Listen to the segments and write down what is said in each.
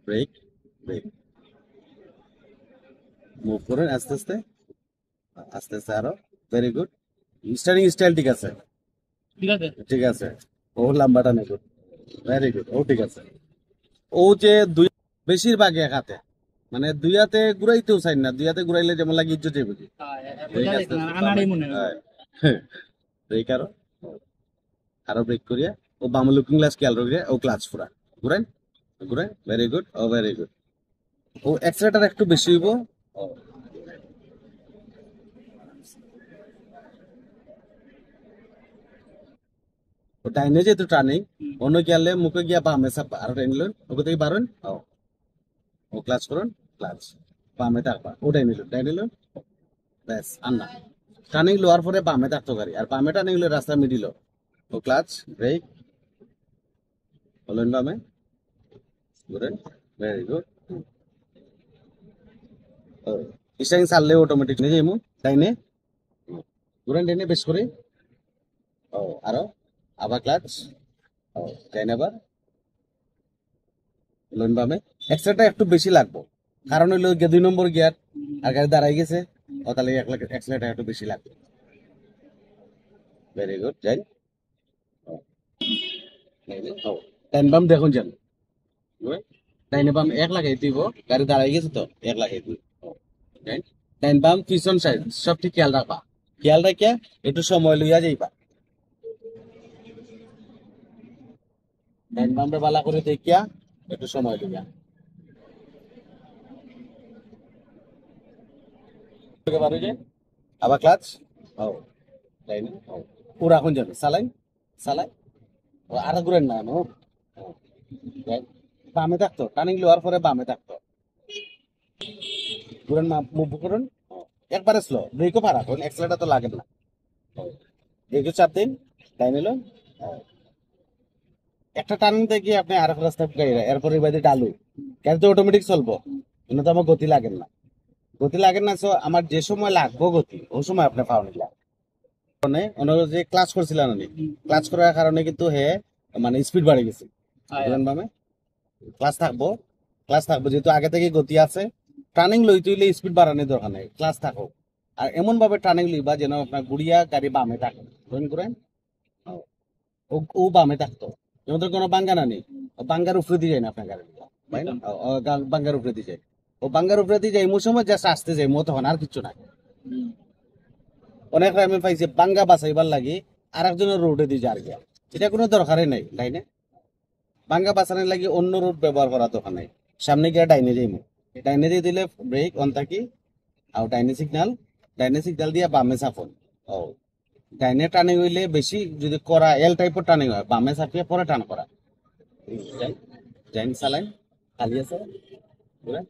Break, break, move করুন আস্তে আস্তে, আস্তে আস্তে আরো। Very good. স্টারিং স্টাইল ঠিক আছে, ঠিক আছে। ঠিক আছে। ও লাম্বাটা নেই, গুড, ভেরি গুড, ও ঠিক আছে। ও যে দুই বেশিরভাগ এক হাতে, মানে দুই হাতে ঘুরাইতেও চাই না, দুই হাতে ঘুরাইলে যেমন লাগে ইজ্জত বুঝি। ব্রেক বুঝা আস্তে যাইতো না, আস্তে আনাড়ি বামে, মনে হয়। হ্যাঁ। ব্রেক আরো, আরো ব্রেক করিয়া। ও বাম লুকিং গ্লাস খেয়াল রাখিয়া, ও ক্লাচ ফুরা ঘুরেন, ঘুরেন, ভেরি গুড, ও ভেরি গুড। ও এক্সেলেটার একটু বেশি হইব। ও, ও ডাইনে যেহেতু টার্নিং, অন্য গেলে মুখে গিয়া বামে চাপ আরো টাইম লন, ওকে থেকে বারণ। ও, ও ক্লাচ করুন, ক্লাচ, বামে থাকবা, ও ডাইনে লন, ব্যাস আর না। টার্নিং লোয়ার পরে বামে থাকতো গাড়ি, আর বামে টার্নিং লো রাস্তা মিডিল। ও ক্লাচ, ব্রেক, হলেন বামে, ঘুরেন, ভেরি গুড। ও স্টারিং ছাড়লে অটোমেটিক নিয়ে যাইমু ডাইনে, ঘুরেন ডাইনে বেশ করে। ও আরো, আবার ক্লাচ, ও ডাইনে আবার, লোন বামে। এক্সট্রাটা একটু বেশি লাগবো, কারণ হইলো গিয়ে 2 নম্বর গিয়ার, আর গাড়ি দাঁড়াই গেছে, ও তাহলে এক্সট্রাটা একটু বেশি লাগবে। ভেরি গুড, যাই। টাইম বাম দেখুন যান, ডাইনে বাম এক লাগাই দিব, গাড়ি দাঁড়াই গেছে তো এক লাগাই দিব। ডাইন বাম পিছন সাইড সব ঠিক খেয়াল রাখবা, খেয়াল রাখিয়া একটু সময় লইয়া যাইবা। ডাইন বামটা বালা করে দেখিয়া একটু সময় লইয়া। বারো যায়, আবার ক্লাচ, ও ডাইনে, ও পুরা এখন যাবে, সালাই, সালাই, ও আর ঘুরেন না নো। বামে থাকতো, টার্নিং লোয়ার পরে বামে থাকতো, ঘুরেন মুভ করুন। একবারে স্লো, ব্রেকও পারা এখন, এক্সেলেটার তো লাগে না। ব্রেকও চাপ দিন, টাইম এলো। একটা টার্নিং থেকে আপনি আর এক রাস্তা গাড়ি, এরপরে বাদে ডালু, গাড়ি তো অটোমেটিক চলবো, কিন্তু তো আমার গতি লাগে না, গতি লাগে না। সো আমার যে সময় লাগবো গতি, ওই সময় আপনি পাওয়া নিলা। মানে ওনারা যে ক্লাস করছিলেন উনি, ক্লাস করার কারণে কিন্তু হে মানে স্পিড বাড়ে গেছে, বুঝলেন বামে। ক্লাস থাকবো, ক্লাস থাকবো, যেহেতু আগে থেকে গতি আছে। টার্নিং লই তুইলে স্পিড বাড়ানোর দরকার নেই, ক্লাস থাকো। আর এমন ভাবে টার্নিং লইবা যেন আপনার গুড়িয়া গাড়ি বামে থাকে, বুঝলেন করেন। ও ও বামে থাকতো, যেমন ধর কোনো বাঙ্গানা নেই, ও বাঙ্গার উপরে দিয়ে যায় না আপনার গাড়ি, তাই না? বাঙ্গার উপরে দিয়ে যায়, ও বাঙ্গার উপরে দিয়ে যায়, এমন সময় জাস্ট আসতে যায়, মতো হন আর কিছু না। অনেক আমি পাইছি বাঙ্গা বাঁচাইবার লাগি আর একজনের রোডে দিয়ে যার গিয়া, এটা কোনো দরকারই নাই, তাই না? বাঙ্গা বাঁচানোর লাগি অন্য রোড ব্যবহার করা দরকার নাই। সামনে গিয়া ডাইনে যাইমু, ডাইনে দিয়ে দিলে ব্রেক অন থাকি, আর ডাইনে সিগন্যাল দিয়া বামে চাপন। ও ডাইনে টার্নিং হইলে বেশি যদি করা এল টাইপের টার্নিং হয়, বামে চাপিয়ে পরে টার্ন করা। যাই, যাইন চালাইন, খালি আছে, ঘুরেন,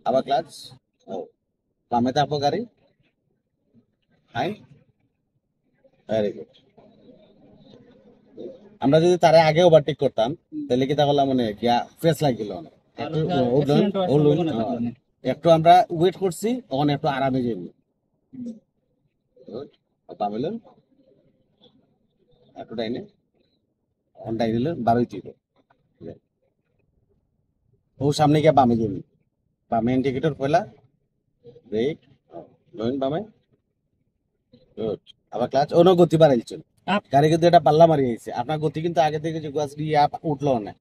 আবার ক্লাচ, ও বামে থাকবো গাড়ি, হাই, ভেরি গুড। আমরা যদি তারে আগে ওভারটেক করতাম, তাহলে কি তাহলে মানে কি ফ্রেশ লাগিল না। একটু একটু আমরা ওয়েট করছি, তখন একটু আরামে যাই। বামেল একটু ডাইনে, এখন ডাইনে বারোই তুইব, ও সামনে গিয়ে বামে যাবি, বামে ইন্ডিকেটর পয়লা, ব্রেক, লোন বামে, গুড, আবার ক্লাচ, অন্য গতি বাড়াইছেন। গাড়ি কিন্তু এটা পাল্লা মারি আইছে, আপনার গতি কিন্তু আগে থেকে যে গাছ দিয়ে উঠলো না,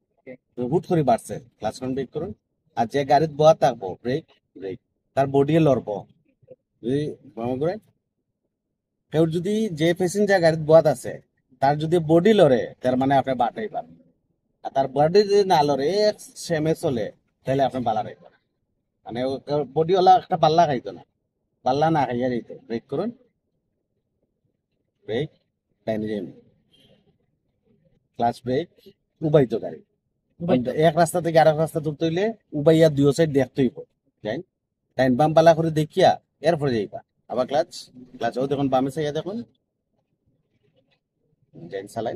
হুট করে বাড়ছে। ক্লাচ কোন ব্রেক করুন, আর যে গাড়ির বয়া থাকবো ব্রেক, ব্রেক, তার বডি লড়বো, যদি মনে করেন কেউ যদি যে প্যাসেঞ্জার গাড়ির বয়াত আছে, তার যদি বডি লড়ে, তার মানে আপনি বাটাই পাবেন। আর তার বডি যদি না লড়ে, সেমে চলে, তাহলে আপনি বালা রাখবেন। মানে বডিওয়ালা একটা পাল্লা খাইতো না, পাল্লা না খাইয়া দিত। ব্রেক করুন, ব্রেক, ডাইনে যাইম, ক্লাচ ব্রেক, উবাইতো গাড়ি। এক রাস্তা থেকে আরেক রাস্তা তুলতে হইলে উবাইয়া দুই সাইড দেখতে হইব, যাই ডাইন বাম পালা করে দেখিয়া এরপরে যাইবা। আবার ক্লাচ, ক্লাচ, ও দেখুন বামে চাইয়া দেখুন, যাইন চালাই,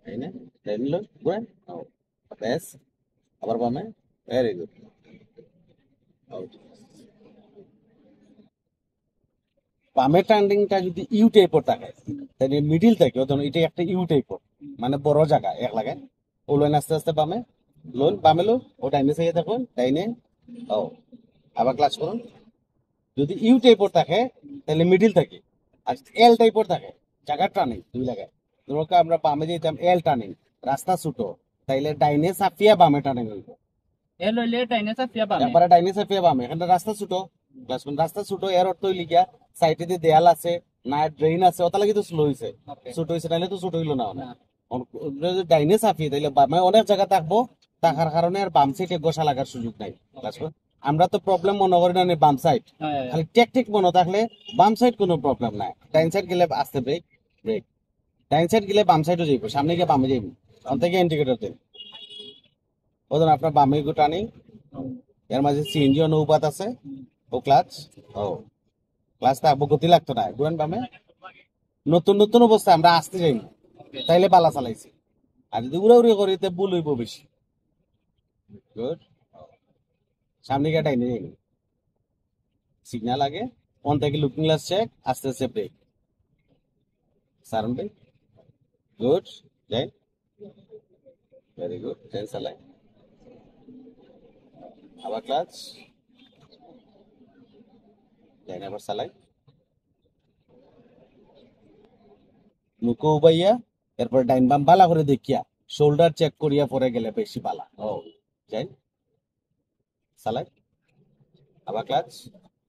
তাই না? ডাইন লো ঘুরেন, ও ব্যাস, আবার বামে, ভেরি গুড। বামের টার্নিংটা যদি ইউ টাইপের থাকে, তাহলে মিডিল থেকে ধরুন এটা একটা ইউ টাইপের, মানে বড় জায়গা এক লাগায়, ও লাইন আস্তে আস্তে বামে, লোন বামে লোন ও ডাইনে সাইডে দেখুন ডাইনে ও আবার ক্লাস করুন যদি ইউ টাইপের থাকে তাহলে মিডিল থাকে আর এল টাইপের থাকে জায়গা টার্নিং দুই জায়গায় ধরো আমরা বামে যেতাম এল টার্নিং রাস্তা ছোটো তাইলে ডাইনে চাপিয়া বামে টার্নিং হইব এ লইলে ডাইনে চাপিয়া বামে একবারে ডাইনে চাপিয়া বামে এখানে রাস্তা ছোটো ক্লাস রাস্তা ছোটো এর অর্থ হইলি গিয়া সাইডে দিয়ে দেয়াল আছে না ড্রেন আছে ওটা লাগি তো স্লো হয়েছে ওকে ছোট হয়েছে নাহলে তো ছোট হইলো না না যদি ডাইনে চাপি তাইলে বামে অনেক জায়গা থাকবো থাকার কারণে আর বাম সাইডে গোসা লাগার সুযোগ নাই ক্লাস আমরা তো প্রবলেম মনে করি না নি বাম সাইড হ্যাঁ খালি টেকটিক মনে থাকলে বাম সাইড কোনো প্রবলেম নাই ডাইন সাইড গেলে আসতে ব্রেক ব্রেক ডাইন সাইড গেলে বাম সাইডও যাইব সামনে গিয়ে বামে যাইব ওখান থেকে ইন্ডিকেটর দেন ওদের আপনার বামে গোটা নেই এর মাঝে সিএনজি অনুপাত আছে ও ক্লাচ ও ক্লাচ থাকবো গতি লাগতো না ঘুরেন বামে নতুন নতুন অবস্থায় আমরা আসতে যাই ওকে তাইলে পালা চালাইছি আর যদি উড়াউড়ি করি তে ভুল হইব বেশি গুড সামনে গিয়ে ডাইনে যাইনি সিগন্যাল আগে অন থেকে লুকিং গ্লাস চেক আস্তে আস্তে ব্রেক সারন ভাই গুড যাই ভেরি গুড চেঞ্জ চালাই আবার ক্লাচ যাই আবার চালাই মুখো উবাইয়া এরপর ডাইন বাম বালা করে দেখিয়া শোল্ডার চেক করিয়া পরে গেলে বেশি বালা ও যাই চালাই আবার ক্লাচ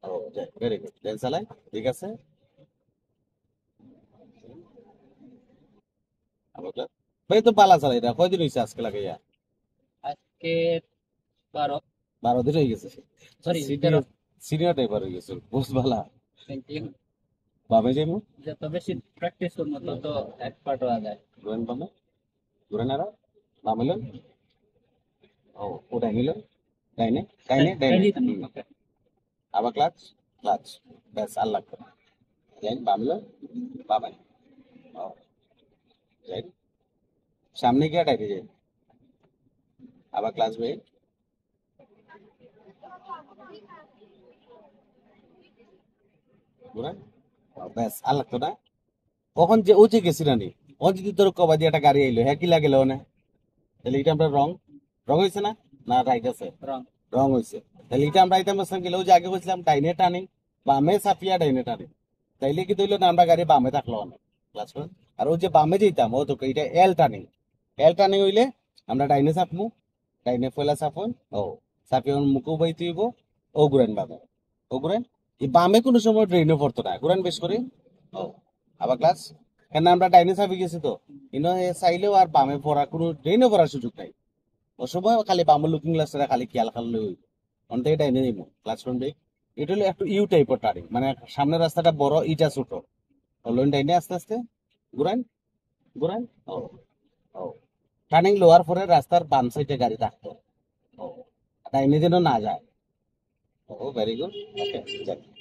ও যাই ভেরি গুড দেন চালাই ঠিক আছে আবার ক্লাচ ভাই তো বালা চালাই এটা কয়দিন হয়েছে আজকে লাগাইয়া আজকে 12 12 দিন হয়ে গেছে সরি সিনিয়র সিনিয়র টাইপার হয়ে গেছে বুঝ বালা থ্যাংক বামে যাইমু যত বেশি প্র্যাকটিস করবো তত এক্সপার্ট হওয়া যায় ঘুরেন বামে ঘুরেন আরো বামে লন ও ও ডাইনে লন ডাইনে ডাইনে ডাইনে ওকে আবার ক্লাচ ক্লাচ ব্যাস আর লাগবে না যাই বামে লন বামে ও যাই সামনে গিয়ে ডাইনে যাই আবার ক্লাচ ভাই ঘুরেন ব্যাস আর লাগতো না কখন যে ও যে গেছি রানি ও যদি তোর কবাদি একটা গাড়ি আইলো হ্যাঁ কি লাগে না তাহলে এটা আমরা রং রং হয়েছে না না রাইট আছে রং রং হয়েছে তাহলে এটা আমরা আইতাম বলছিলাম গেলে ওই যে আগে বলছিলাম ডাইনে টানি বামে চাপিয়া ডাইনে টানি তাইলে কি তৈল না আমরা গাড়ি বামে থাকলো অনেক ক্লাস করে আর ও যে বামে যেতাম ও তো এটা এল টানি হইলে আমরা ডাইনে চাপমু ডাইনে পয়লা চাপুন ও চাপিয়ে মুখও বাইতে হইব ও ঘুরেন বামে ও ঘুরেন এই বামে কোনো সময় ড্রেনে পড়তো না ঘুরেন বেশ করে ও আবার ক্লাস কেন আমরা ডাইনে চাপি গেছি তো ইনো চাইলেও আর বামে পড়া কোনো ড্রেনে পড়ার সুযোগ নাই ও সময় খালি বামে লুকিং গ্লাসটা খালি খেয়াল খালে হইব অন থেকে ডাইনে যাইব ক্লাস ফ্রন্ট ব্রেক এটা হলো একটু ইউ টাইপের টার্নিং মানে সামনের রাস্তাটা বড় ইটা ছোট হলেন ডাইনে আস্তে আস্তে ঘুরান ঘুরান ও ও টার্নিং লোয়ার পরে রাস্তার বাম সাইডে গাড়ি থাকতো ও ডাইনে যেন না যায় ও ভেরি গুড ওকে